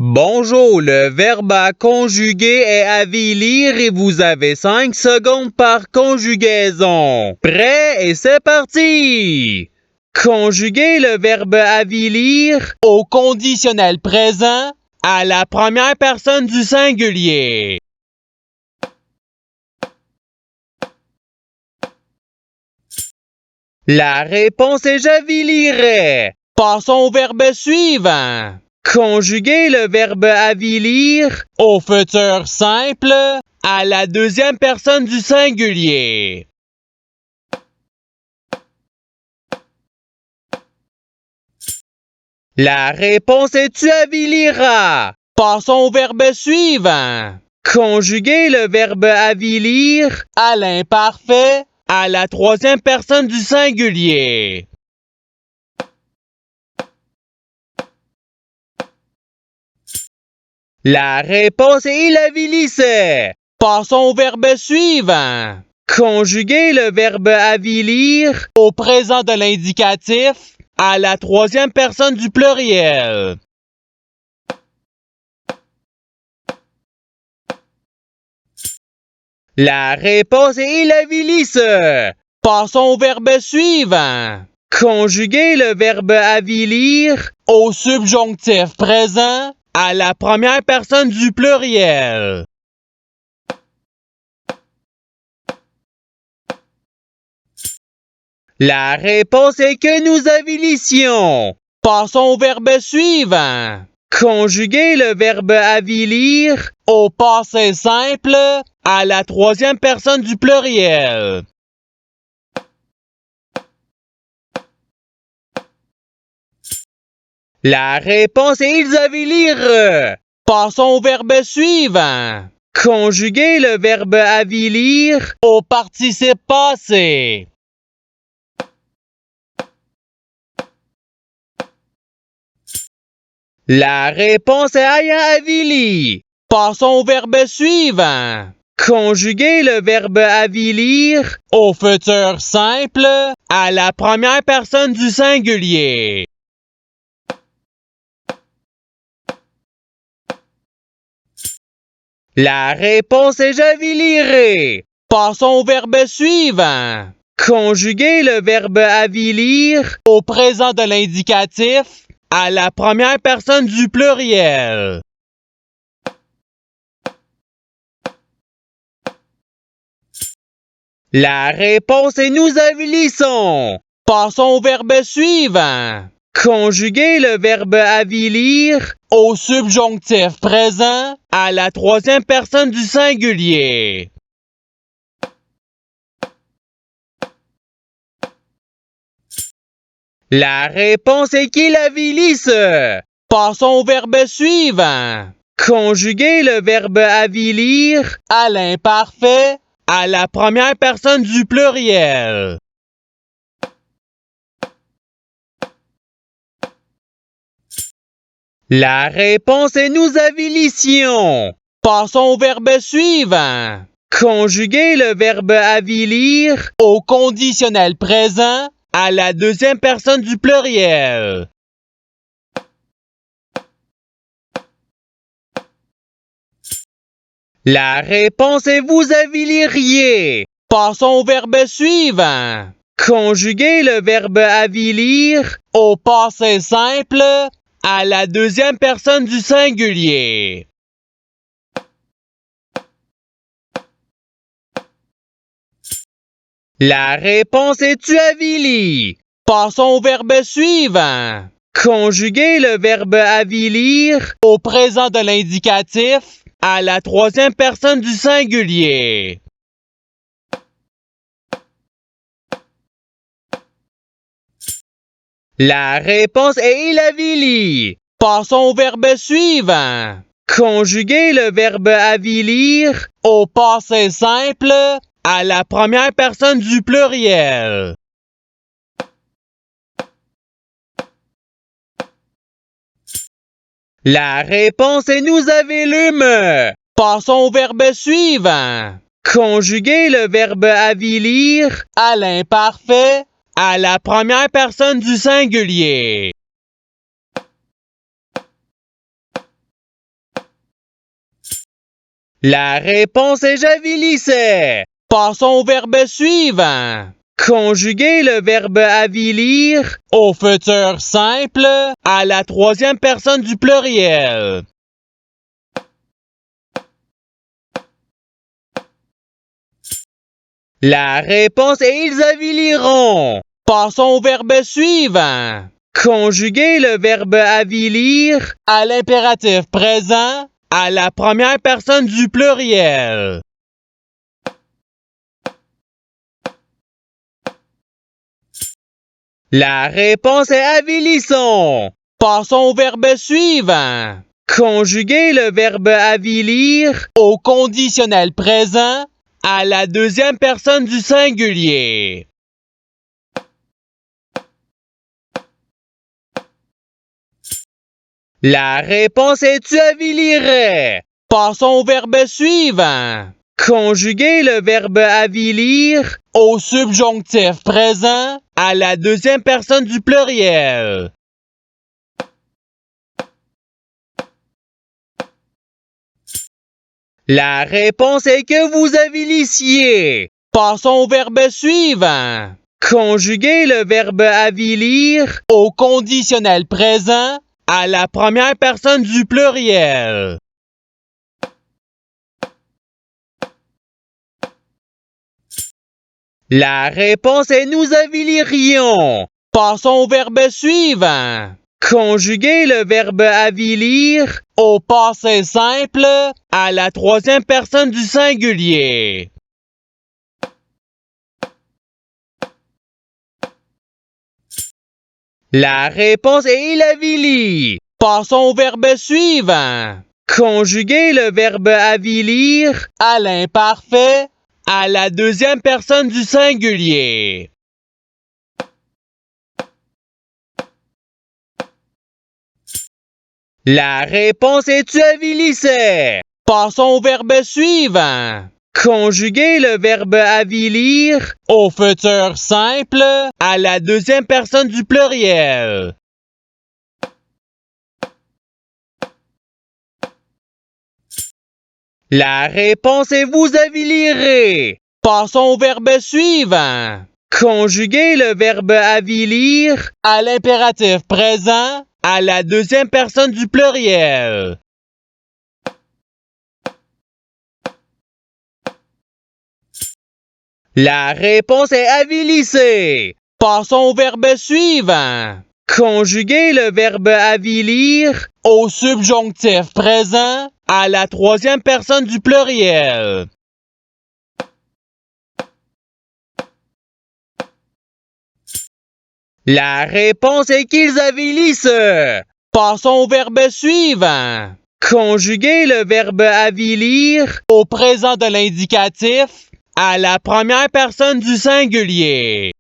Bonjour, le verbe à conjuguer est avilir et vous avez 5 secondes par conjugaison. Prêt et c'est parti! Conjuguez le verbe avilir au conditionnel présent à la première personne du singulier. La réponse est j'avilirais. Passons au verbe suivant. Conjuguez le verbe avilir au futur simple à la deuxième personne du singulier. La réponse est tu aviliras. Passons au verbe suivant. Conjuguez le verbe avilir à l'imparfait à la troisième personne du singulier. La réponse est il avilissait. Passons au verbe suivant. Conjuguez le verbe avilir au présent de l'indicatif à la troisième personne du pluriel. La réponse est il avilisse. Passons au verbe suivant. Conjuguez le verbe avilir au subjonctif présent à la première personne du pluriel. La réponse est que nous avilissions. Passons au verbe suivant. Conjuguez le verbe avilir au passé simple à la troisième personne du pluriel. La réponse est ils avilirent. Passons au verbe suivant. Conjuguez le verbe avilir au participe passé. La réponse est ayant avili. Passons au verbe suivant. Conjuguez le verbe avilir au futur simple à la première personne du singulier. La réponse est j'avilirai. Passons au verbe suivant. Conjuguez le verbe avilir au présent de l'indicatif à la première personne du pluriel. La réponse est nous avilissons. Passons au verbe suivant. Conjuguez le verbe avilir au subjonctif présent à la troisième personne du singulier. La réponse est qu'il avilisse. Passons au verbe suivant. Conjuguez le verbe avilir à l'imparfait à la première personne du pluriel. La réponse est nous avilissions. Passons au verbe suivant. Conjuguez le verbe avilir au conditionnel présent à la deuxième personne du pluriel. La réponse est vous aviliriez. Passons au verbe suivant. Conjuguez le verbe avilir au passé simple à la deuxième personne du singulier. La réponse est tu avilis. Passons au verbe suivant. Conjuguez le verbe avilir au présent de l'indicatif à la troisième personne du singulier. La réponse est il avili. Passons au verbe suivant. Conjuguez le verbe avilir au passé simple à la première personne du pluriel. La réponse est nous avilumes. Passons au verbe suivant. Conjuguez le verbe avilir à l'imparfait à la première personne du singulier. La réponse est j'avilissais. Passons au verbe suivant. Conjuguer le verbe avilir au futur simple à la troisième personne du pluriel. La réponse est ils aviliront. Passons au verbe suivant. Conjuguer le verbe avilir à l'impératif présent à la première personne du pluriel. La réponse est avilissons. Passons au verbe suivant. Conjuguer le verbe avilir au conditionnel présent à la deuxième personne du singulier. La réponse est tu avilirais. Passons au verbe suivant. Conjuguer le verbe avilir au subjonctif présent à la deuxième personne du pluriel. La réponse est que vous avilissiez. Passons au verbe suivant. Conjuguer le verbe avilir au conditionnel présent à la première personne du pluriel. La réponse est nous avilirions. Passons au verbe suivant. Conjuguer le verbe avilir au passé simple à la troisième personne du singulier. La réponse est il avilit. Passons au verbe suivant. Conjuguer le verbe avilir à l'imparfait à la deuxième personne du singulier. La réponse est tu avilissais. Passons au verbe suivant. Conjuguer le verbe avilir au futur simple à la deuxième personne du pluriel. La réponse est vous avilirez. Passons au verbe suivant. Conjuguer le verbe avilir à l'impératif présent à la deuxième personne du pluriel. La réponse est avilisser. Passons au verbe suivant. Conjuguer le verbe avilir au subjonctif présent à la troisième personne du pluriel. La réponse est qu'ils avilissent. Passons au verbe suivant. Conjuguer le verbe avilir au présent de l'indicatif à la première personne du singulier.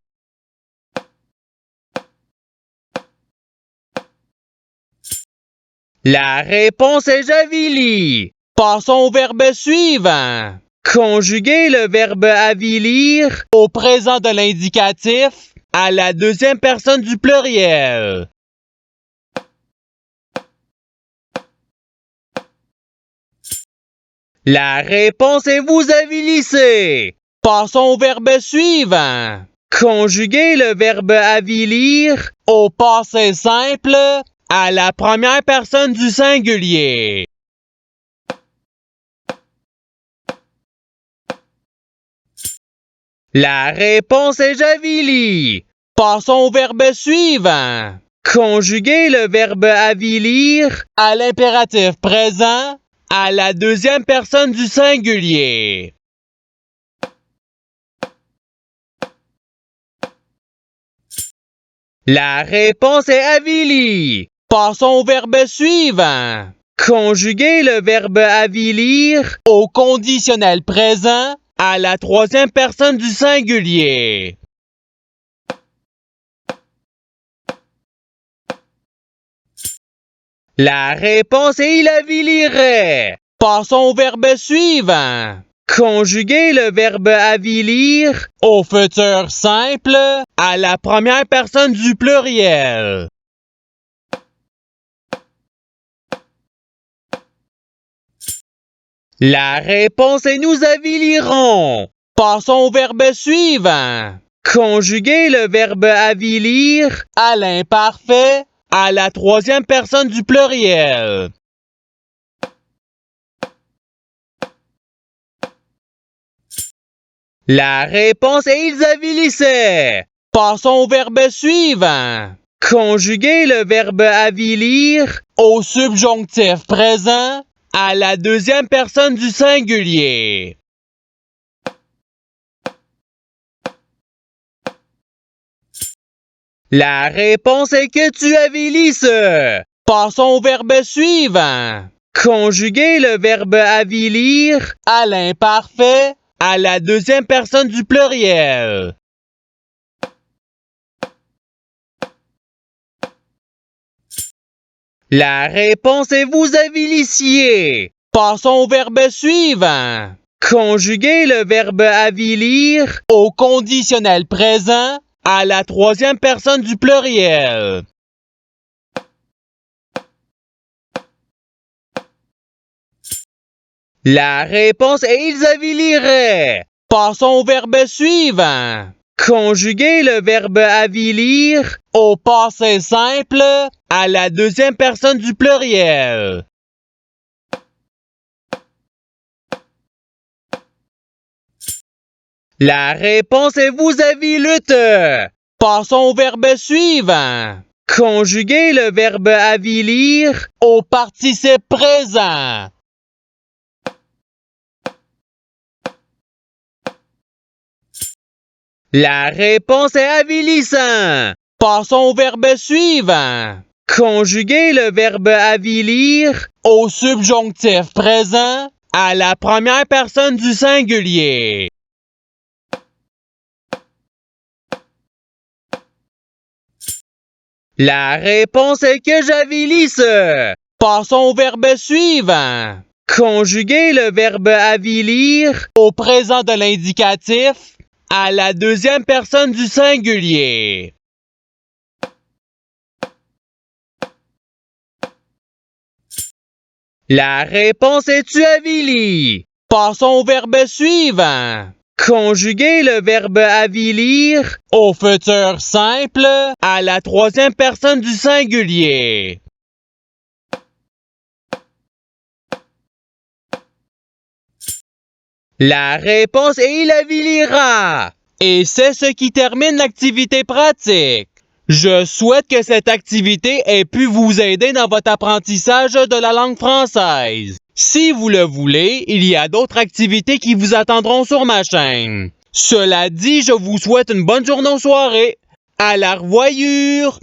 La réponse est j'avilis. Passons au verbe suivant. Conjuguer le verbe avilir au présent de l'indicatif à la deuxième personne du pluriel. La réponse est vous avilissez. Passons au verbe suivant. Conjuguer le verbe avilir au passé simple à la première personne du singulier. La réponse est j'avilis. Passons au verbe suivant. Conjuguer le verbe avilir à l'impératif présent à la deuxième personne du singulier. La réponse est avilie. Passons au verbe suivant. Conjuguer le verbe avilir au conditionnel présent à la troisième personne du singulier. La réponse est il avilirait. Passons au verbe suivant. Conjuguer le verbe avilir au futur simple à la première personne du pluriel. La réponse est nous avilirons. Passons au verbe suivant. Conjuguer le verbe avilir à l'imparfait à la troisième personne du pluriel. La réponse est ils avilissaient. Passons au verbe suivant. Conjuguer le verbe avilir au subjonctif présent à la deuxième personne du singulier. La réponse est que tu avilisses. Passons au verbe suivant. Conjuguer le verbe avilir à l'imparfait à la deuxième personne du pluriel. La réponse est vous avilissiez. Passons au verbe suivant. Conjuguer le verbe avilir au conditionnel présent à la troisième personne du pluriel. La réponse est ils aviliraient. Passons au verbe suivant. Conjuguer le verbe avilir au passé simple à la deuxième personne du pluriel. La réponse est vous avilûtes. Passons au verbe suivant. Conjuguer le verbe avilir au participe présent. La réponse est avilissant. Passons au verbe suivant. Conjuguer le verbe avilir au subjonctif présent à la première personne du singulier. La réponse est que j'avilisse. Passons au verbe suivant. Conjuguer le verbe avilir au présent de l'indicatif à la deuxième personne du singulier. La réponse est tu avilis. Passons au verbe suivant. Conjuguer le verbe avilir au futur simple à la troisième personne du singulier. La réponse est il avilira. Et c'est ce qui termine l'activité pratique. Je souhaite que cette activité ait pu vous aider dans votre apprentissage de la langue française. Si vous le voulez, il y a d'autres activités qui vous attendront sur ma chaîne. Cela dit, je vous souhaite une bonne journée ou soirée. À la revoyure!